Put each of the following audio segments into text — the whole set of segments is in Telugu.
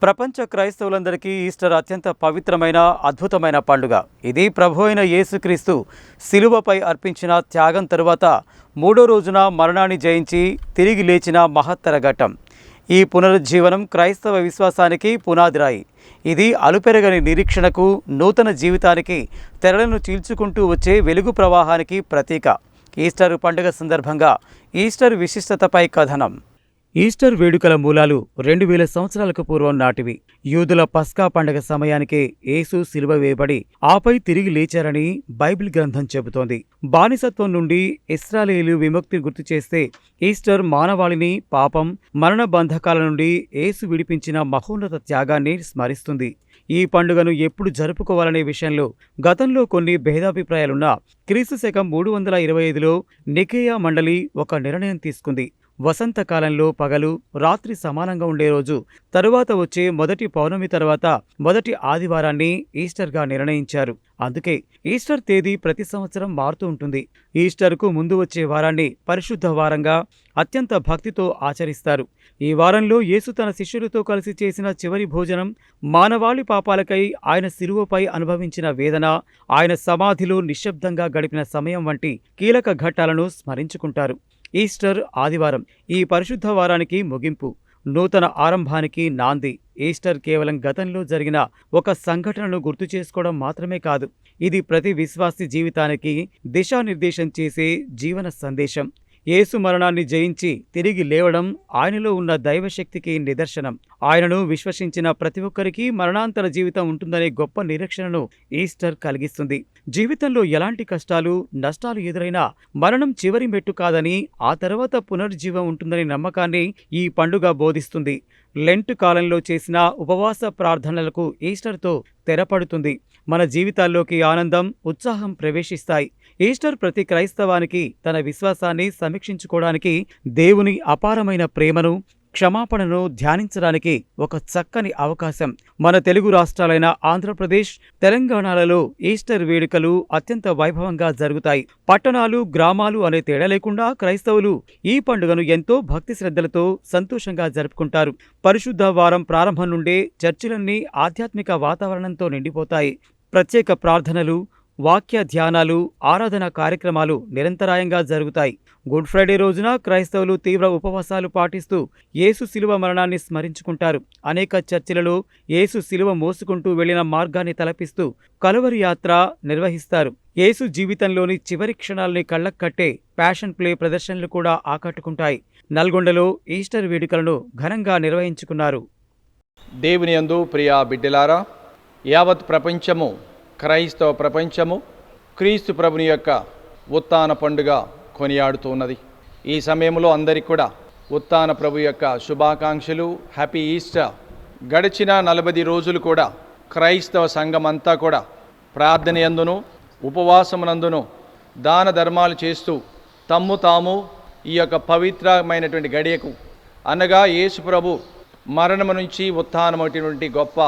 ప్రపంచ క్రైస్తవులందరికీ ఈస్టర్ అత్యంత పవిత్రమైన అద్భుతమైన పండుగ. ఇది ప్రభు అయిన యేసుక్రీస్తు శిలువపై అర్పించిన త్యాగం తరువాత మూడో రోజున మరణాన్ని జయించి తిరిగి లేచిన మహత్తర ఘట్టం. ఈ పునరుజ్జీవనం క్రైస్తవ విశ్వాసానికి పునాదిరాయి. ఇది అలుపెరగని నిరీక్షణకు, నూతన జీవితానికి, తెరలను చీల్చుకుంటూ వచ్చే వెలుగు ప్రవాహానికి ప్రతీక. ఈస్టర్ పండుగ సందర్భంగా ఈస్టర్ విశిష్టతపై కథనం. ఈస్టర్ వేడుకల మూలాలు 2000 సంవత్సరాలకు పూర్వం నాటివి. యూదుల పస్కా పండగ సమయానికే యేసు సిలువ వేయబడి ఆపై తిరిగి లేచారని బైబిల్ గ్రంథం చెబుతోంది. బానిసత్వం నుండి ఇశ్రాయేలీయులు విముక్తి గుర్తు చేస్తే ఈస్టర్ మానవాళిని పాపం, మరణ బంధకాల నుండి యేసు విడిపించిన మహోన్నత త్యాగాన్ని స్మరిస్తుంది. ఈ పండుగను ఎప్పుడు జరుపుకోవాలనే విషయంలో గతంలో కొన్ని భేదాభిప్రాయాలున్నా క్రీస్తు శకం 325లో నికేయా మండలి ఒక నిర్ణయం తీసుకుంది. వసంతకాలంలో పగలు, రాత్రి సమానంగా ఉండే రోజు తరువాత వచ్చే మొదటి పౌర్ణమి తర్వాత మొదటి ఆదివారాన్ని ఈస్టర్గా నిర్ణయించారు. అందుకే ఈస్టర్ తేదీ ప్రతి సంవత్సరం మారుతూ ఉంటుంది. ఈస్టర్కు ముందు వచ్చే వారాన్ని పరిశుద్ధ వారంగా అత్యంత భక్తితో ఆచరిస్తారు. ఈ వారంలో యేసు తన శిష్యులతో కలిసి చేసిన చివరి భోజనం, మానవాళి పాపాలకై ఆయన శిలువపై అనుభవించిన వేదన, ఆయన సమాధిలో నిశ్శబ్దంగా గడిపిన సమయం వంటి కీలక ఘట్టాలను స్మరించుకుంటారు. ఈస్టర్ ఆదివారం ఈ పరిశుద్ధ వారానికి ముగింపు, నూతన ఆరంభానికి నాంది. ఈస్టర్ కేవలం గతంలో జరిగిన ఒక సంఘటనను గుర్తు చేసుకోవడం మాత్రమే కాదు, ఇది ప్రతి విశ్వాసి జీవితానికి దిశానిర్దేశం చేసే జీవన సందేశం. యేసు మరణాన్ని జయించి తిరిగి లేవడం ఆయనలో ఉన్న దైవశక్తికి నిదర్శనం. ఆయనను విశ్వసించిన ప్రతి ఒక్కరికి మరణాంతర జీవితం ఉంటుందనే గొప్ప నిరీక్షణను ఈస్టర్ కలిగిస్తుంది. జీవితంలో ఎలాంటి కష్టాలు, నష్టాలు ఎదురైనా మరణం చివరి మెట్టు కాదని, ఆ తర్వాత పునర్జీవం ఉంటుందనే నమ్మకాన్ని ఈ పండుగ బోధిస్తుంది. లెంట్ కాలంలో చేసిన ఉపవాస ప్రార్థనలకు ఈస్టర్తో తెరపడుతుంది. మన జీవితాల్లోకి ఆనందం, ఉత్సాహం ప్రవేశిస్తాయి. ఈస్టర్ ప్రతి క్రైస్తవానికి తన విశ్వాసాన్ని సమీక్షించుకోవడానికి, దేవుని అపారమైన ప్రేమను, క్షమాపణను ధ్యానించడానికి ఒక చక్కని అవకాశం. మన తెలుగు రాష్ట్రాలైన ఆంధ్రప్రదేశ్, తెలంగాణలలో ఈస్టర్ వేడుకలు అత్యంత వైభవంగా జరుగుతాయి. పట్టణాలు, గ్రామాలు అనే తేడా లేకుండా క్రైస్తవులు ఈ పండుగను ఎంతో భక్తి శ్రద్ధలతో సంతోషంగా జరుపుకుంటారు. పరిశుద్ధ వారం ప్రారంభం నుండే చర్చిలన్నీ ఆధ్యాత్మిక వాతావరణంతో నిండిపోతాయి. ప్రత్యేక ప్రార్థనలు, వాక్య ధ్యానాలు, ఆరాధన కార్యక్రమాలు నిరంతరాయంగా జరుగుతాయి. గుడ్ ఫ్రైడే రోజున క్రైస్తవులు తీవ్ర ఉపవాసాలు పాటిస్తూ యేసు శిలువ మరణాన్ని స్మరించుకుంటారు. అనేక చర్చిలలో యేసు శిలువ మోసుకుంటూ వెళ్లిన మార్గాన్ని తలపిస్తూ కలువరి యాత్ర నిర్వహిస్తారు. యేసు జీవితంలోని చివరి క్షణాలని కళ్లక్కట్టే ప్యాషన్ ప్లే ప్రదర్శనలు కూడా ఆకట్టుకుంటాయి. నల్గొండలో ఈస్టర్ వేడుకలను ఘనంగా నిర్వహించుకున్నారు. దేవుని యందు ప్రియా బిడ్డలారా, యావత్ ప్రపంచము, క్రైస్తవ ప్రపంచము క్రీస్తు ప్రభుని యొక్క ఉత్థాన పండుగ కొనియాడుతూ ఉన్నది. ఈ సమయంలో అందరికీ కూడా ఉత్థాన ప్రభు యొక్క శుభాకాంక్షలు, హ్యాపీ ఈస్టర్. గడిచిన 40 రోజులు కూడా క్రైస్తవ సంఘం అంతా కూడా ప్రార్థన యందును, ఉపవాసమునందును, దాన ధర్మాలు చేస్తూ తమ్ము తాము ఈ యొక్క పవిత్రమైనటువంటి గడియకు, అనగా యేసు ప్రభు మరణము నుంచి ఉత్థానమైనటువంటి గొప్ప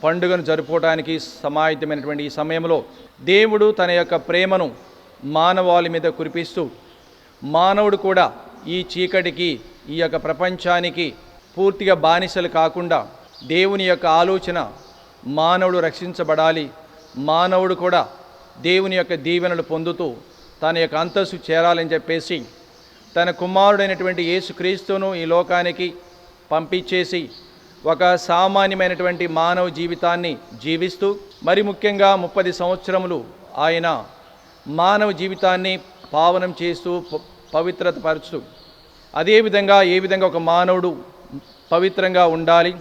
పండుగను జరుపుకోవడానికి సమాహితమైనటువంటి ఈ సమయంలో దేవుడు తన యొక్క ప్రేమను మానవాళి మీద కురిపిస్తూ, మానవుడు కూడా ఈ చీకటికి, ఈ యొక్క ప్రపంచానికి పూర్తిగా బానిసలు కాకుండా దేవుని యొక్క ఆలోచన మానవుడు రక్షించబడాలి, మానవుడు కూడా దేవుని యొక్క దీవెనలు పొందుతూ తన యొక్క అంతస్తు చేరాలని చెప్పేసి తన కుమారుడైనటువంటి యేసుక్రీస్తును ఈ లోకానికి పంపించేసి ఒక సామాన్యమైనటువంటి మానవ జీవితాన్ని జీవిస్తూ, మరి ముఖ్యంగా 30 సంవత్సరములు ఆయన మానవ జీవితాన్ని పావనం చేస్తూ పవిత్రతపరుస్తూ, అదేవిధంగా ఏ విధంగా ఒక మానవుడు పవిత్రంగా ఉండాలి,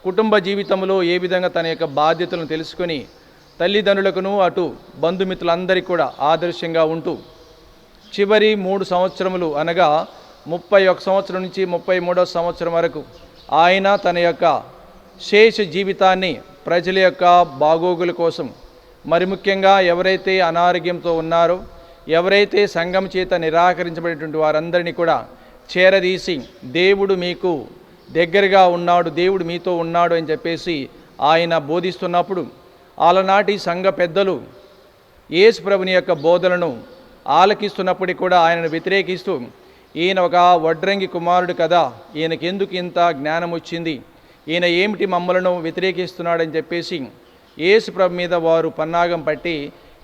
కుటుంబ జీవితంలో ఏ విధంగా తన యొక్క బాధ్యతలను తెలుసుకొని తల్లిదండ్రులకును అటు బంధుమిత్రులందరికీ కూడా ఆదర్శంగా ఉంటూ చివరి 3 సంవత్సరములు, అనగా 31 సంవత్సరం నుంచి 33వ సంవత్సరం వరకు ఆయన తన యొక్క శేష జీవితాన్ని ప్రజల యొక్క బాగోగుల కోసం, మరి ముఖ్యంగా ఎవరైతే అనారోగ్యంతో ఉన్నారో, ఎవరైతే సంఘం చేత నిరాకరించబడినటువంటి వారందరినీ కూడా చేరదీసి దేవుడు మీకు దగ్గరగా ఉన్నాడు, దేవుడు మీతో ఉన్నాడు అని చెప్పేసి ఆయన బోధిస్తున్నప్పుడు, ఆలనాటి సంఘ పెద్దలు యేసు ప్రభుని యొక్క బోధనను ఆలకిస్తున్నప్పటికీ కూడా ఆయనను వ్యతిరేకిస్తూ, ఈయన ఒక వడ్రంగి కుమారుడు కదా, ఈయనకెందుకు ఇంత జ్ఞానం వచ్చింది, ఈయన ఏమిటి మమ్మలను వ్యతిరేకిస్తున్నాడని చెప్పేసి యేసు ప్రభు మీద వారు పన్నాగం పట్టి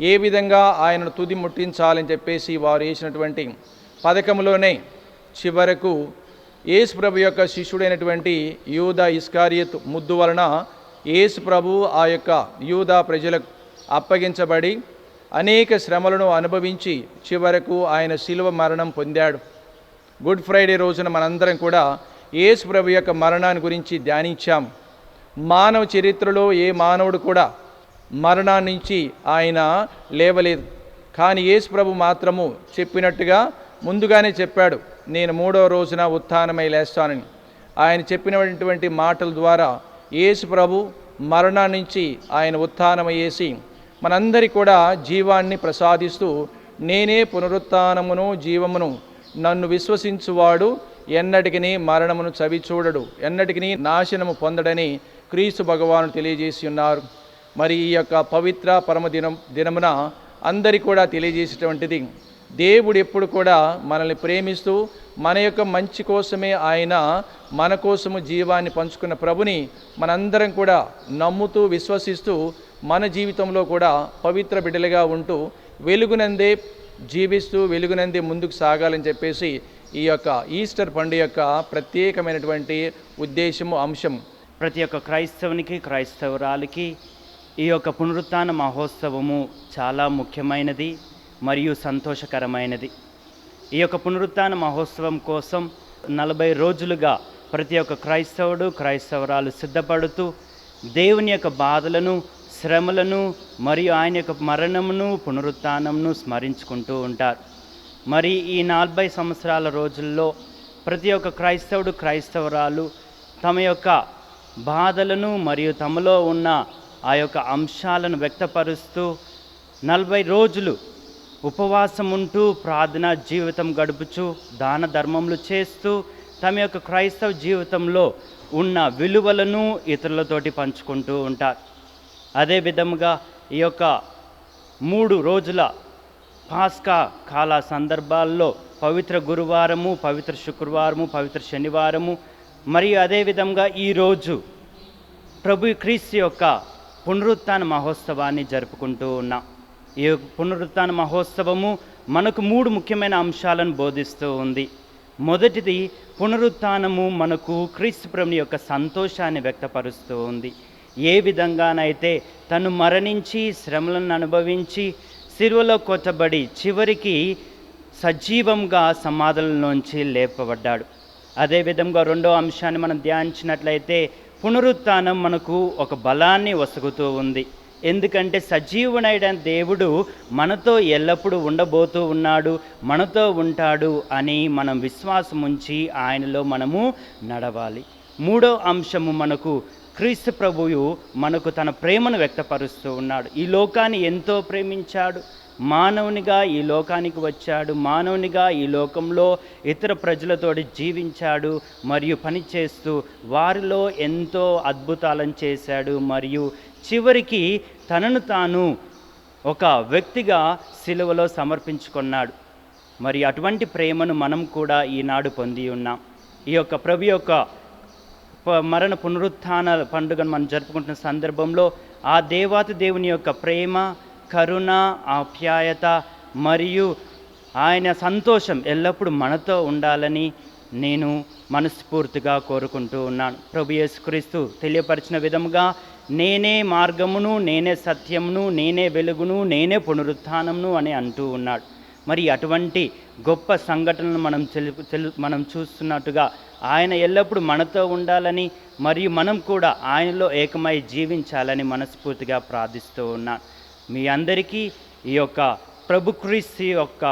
ఏ విధంగా ఆయనను తుది ముట్టించాలని చెప్పేసి వారు వేసినటువంటి పథకంలోనే చివరకు యేసు ప్రభు యొక్క శిష్యుడైనటువంటి యూదా ఇస్కారియత్ ముద్దు వలన యేసు ప్రభు ఆ యొక్క యూదా ప్రజలకు అప్పగించబడి అనేక శ్రమలను అనుభవించి చివరకు ఆయన శిలువ మరణం పొందాడు. గుడ్ ఫ్రైడే రోజున మనందరం కూడా యేసు ప్రభు యొక్క మరణాన్ని గురించి ధ్యానించాం. మానవ చరిత్రలో ఏ మానవుడు కూడా మరణాన్ని నుంచి ఆయన లేవలేదు. కానీ యేసు ప్రభు మాత్రము చెప్పినట్టుగా ముందుగానే చెప్పాడు, నేను 3వ రోజున ఉత్థానమై లేస్తానని. ఆయన చెప్పినటువంటి మాటల ద్వారా యేసు ప్రభు మరణాన్ని నుంచి ఆయన ఉత్థానమయ్యేసి మనందరి కూడా జీవాన్ని ప్రసాదిస్తూ, నేనే పునరుత్థానమును జీవమును, నన్ను విశ్వసించువాడు ఎన్నటికి మరణమును చవి చూడడు, ఎన్నటికి నాశనము పొందడని క్రీస్తు భగవాను తెలియజేసి ఉన్నారు. మరి ఈ యొక్క పవిత్ర దినమున అందరి కూడా తెలియజేసేటువంటిది, దేవుడు ఎప్పుడు కూడా మనల్ని ప్రేమిస్తూ మన యొక్క మంచి కోసమే ఆయన మన కోసము జీవాన్ని పంచుకున్న ప్రభుని మనందరం కూడా నమ్ముతూ విశ్వసిస్తూ మన జీవితంలో కూడా పవిత్ర బిడ్డలుగా ఉంటూ వెలుగునందే జీవిస్తూ వెలుగునందే ముందుకు సాగాలని చెప్పేసి ఈ యొక్క ఈస్టర్ పండుగ యొక్క ప్రత్యేకమైనటువంటి ఉద్దేశము, అంశం. ప్రతి ఒక్క క్రైస్తవునికి, క్రైస్తవురాలికి ఈ యొక్క పునరుత్థాన మహోత్సవము చాలా ముఖ్యమైనది మరియు సంతోషకరమైనది. ఈ యొక్క పునరుత్థాన మహోత్సవం కోసం 40 రోజులుగా ప్రతి ఒక్క క్రైస్తవుడు, క్రైస్తవురాలు సిద్ధపడుతూ దేవుని యొక్క బాధలను, శ్రమలను మరియు ఆయన యొక్క మరణమును, పునరుత్థానమును స్మరించుకుంటూ ఉంటారు. మరి ఈ 40 సంవత్సరాల రోజుల్లో ప్రతి ఒక్క క్రైస్తవుడు, క్రైస్తవురాలు తమ యొక్క బాధలను మరియు తమలో ఉన్న ఆ యొక్క అంశాలను వ్యక్తపరుస్తూ 40 రోజులు ఉపవాసం ఉంటూ ప్రార్థనా జీవితం గడుపుచూ దాన ధర్మములు చేస్తూ తమ యొక్క క్రైస్తవ జీవితంలో ఉన్న విలువలను ఇతరులతోటి పంచుకుంటూ ఉంటారు. అదే విధముగా ఈ యొక్క 3 రోజుల పాస్కా కాల సందర్భాల్లో పవిత్ర గురువారము, పవిత్ర శుక్రవారము, పవిత్ర శనివారము మరియు అదేవిధంగా ఈరోజు ప్రభు క్రీస్తు యొక్క పునరుత్థాన మహోత్సవాన్ని జరుపుకుంటూ ఉన్నాం. ఈ పునరుత్థాన మహోత్సవము మనకు 3 ముఖ్యమైన అంశాలను బోధిస్తూ ఉంది. మొదటిది, పునరుత్థానము మనకు క్రీస్తు ప్రభుని యొక్క సంతోషాన్ని వ్యక్తపరుస్తూ ఉంది. ఏ విధంగానైతే తను మరణించి శ్రమలను అనుభవించి సిలువలో కొట్టబడి చివరికి సజీవంగా సమాధులలోంచి లేపబడ్డాడు. అదేవిధంగా రెండో అంశాన్ని మనం ధ్యానించినట్లయితే పునరుత్థానం మనకు ఒక బలాన్ని వసుగుతూ ఉంది. ఎందుకంటే సజీవుడైన దేవుడు మనతో ఎల్లప్పుడూ ఉండబోతూ ఉన్నాడు, మనతో ఉంటాడు అని మనం విశ్వాసం ఉంచి ఆయనలో మనము నడవాలి. మూడో అంశము, మనకు క్రీస్తు ప్రభువు మనకు తన ప్రేమను వ్యక్తపరుస్తూ ఉన్నాడు. ఈ లోకాన్ని ఎంతో ప్రేమించాడు, మానవునిగా ఈ లోకానికి వచ్చాడు, మానవునిగా ఈ లోకంలో ఇతర ప్రజలతోటి జీవించాడు మరియు పనిచేస్తూ వారిలో ఎంతో అద్భుతాలను చేశాడు మరియు చివరికి తనను తాను ఒక వ్యక్తిగా సిలువలో సమర్పించుకున్నాడు. మరి అటువంటి ప్రేమను మనం కూడా ఈనాడు పొంది ఉన్నాం. ఈ యొక్క ప్రభు యొక్క మరణ పునరుత్థాన పండుగను మనం జరుపుకుంటున్న సందర్భంలో ఆ దేవాతి దేవుని యొక్క ప్రేమ, కరుణ, ఆప్యాయత మరియు ఆయన సంతోషం ఎల్లప్పుడూ మనతో ఉండాలని నేను మనస్ఫూర్తిగా కోరుకుంటూ ఉన్నాను. ప్రభు యేసుక్రీస్తు తెలియపరిచిన విధముగా, నేనే మార్గమును, నేనే సత్యమును, నేనే వెలుగును, నేనే పునరుత్థానమును అని అంటూ ఉన్నాడు. మరి అటువంటి గొప్ప సంఘటనలు మనం చూస్తున్నట్టుగా ఆయన ఎల్లప్పుడూ మనతో ఉండాలని మరియు మనం కూడా ఆయనలో ఏకమై జీవించాలని మనస్ఫూర్తిగా ప్రార్థిస్తూ ఉన్నాను. మీ అందరికీ ఈ యొక్క ప్రభు క్రీస్తు యొక్క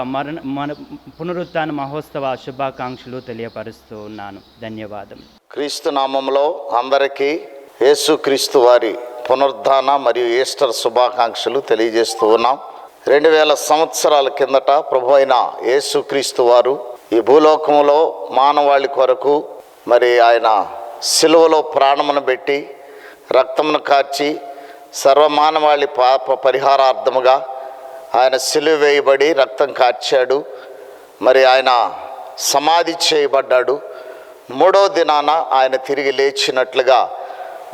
పునరుత్థాన మహోత్సవ శుభాకాంక్షలు తెలియపరుస్తూ ఉన్నాను. ధన్యవాదం. క్రీస్తు నామములో అందరికీ యేసుక్రీస్తు వారి పునరుత్థాన మరియు ఈస్టర్ శుభాకాంక్షలు తెలియజేస్తూ ఉన్నాం. 2000 సంవత్సరాల కిందట ప్రభు అయిన యేసుక్రీస్తు వారు ఈ భూలోకంలో మానవాళి కొరకు మరి ఆయన సిలువలో ప్రాణమును పెట్టి రక్తమును కార్చి సర్వమానవాళి పాప పరిహారార్థముగా ఆయన సిలువ వేయబడి రక్తం కార్చాడు. మరి ఆయన సమాధి చేయబడ్డాడు. 3వ దినాన ఆయన తిరిగి లేచినట్లుగా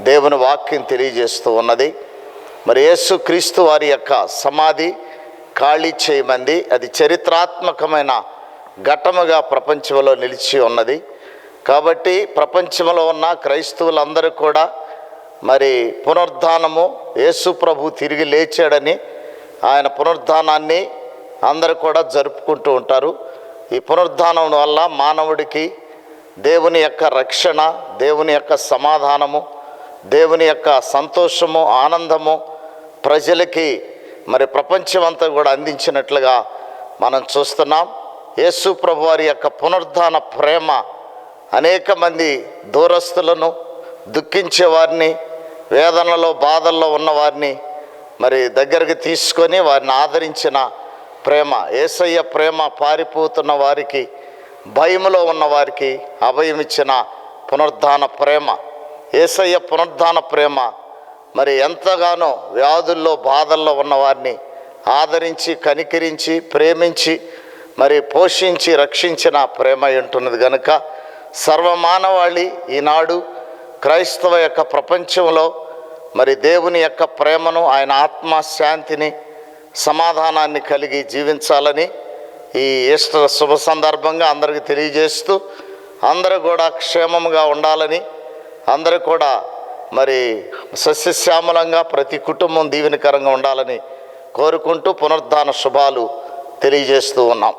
దేవుని వాక్యం తెలియజేస్తూ ఉన్నది. మరి యేసుక్రీస్తు వారి యొక్క సమాధి ఖాళీ చేయమంది. అది చరిత్రాత్మకమైన ఘట్టముగా ప్రపంచంలో నిలిచి ఉన్నది. కాబట్టి ప్రపంచంలో ఉన్న క్రైస్తవులందరూ కూడా మరి పునరుద్ధానము, యేసు ప్రభు తిరిగి లేచాడని ఆయన పునరుద్ధానాన్ని అందరూ కూడా జరుపుకుంటూ ఉంటారు. ఈ పునరుద్ధానం వల్ల మానవుడికి దేవుని యొక్క రక్షణ, దేవుని యొక్క సమాధానము, దేవుని యొక్క సంతోషము, ఆనందము ప్రజలకి మరి ప్రపంచమంతా కూడా అందించినట్లుగా మనం చూస్తున్నాం. యేసు ప్రభు వారి యొక్క పునరుద్ధాన ప్రేమ అనేక మంది దూరస్తులను, దుఃఖించే వారిని, వేదనలో బాధల్లో ఉన్నవారిని మరి దగ్గరికి తీసుకొని వారిని ఆదరించిన ప్రేమ. యేసయ్య ప్రేమ పారిపోతున్న వారికి, భయములో ఉన్న వారికి అభయం ఇచ్చిన పునరుద్ధాన ప్రేమ. యేసయ్య పునరుద్ధాన ప్రేమ మరి ఎంతగానో వ్యాధుల్లో, బాధల్లో ఉన్నవారిని ఆదరించి, కనికరించి, ప్రేమించి మరి పోషించి రక్షించిన ప్రేమ ఉంటున్నది కనుక సర్వమానవాళి ఈనాడు క్రైస్తవ యొక్క ప్రపంచంలో మరి దేవుని యొక్క ప్రేమను, ఆయన ఆత్మశాంతిని, సమాధానాన్ని కలిగి జీవించాలని ఈ ఈస్టర్ శుభ సందర్భంగా అందరికీ తెలియజేస్తూ, అందరూ కూడా క్షేమంగా ఉండాలని, అందరూ కూడా మరి సస్యశ్యామలంగా ప్రతి కుటుంబం దీవెనకరంగా ఉండాలని కోరుకుంటూ పునరుద్ధాన శుభాలు తెలియజేస్తూ ఉన్నాం.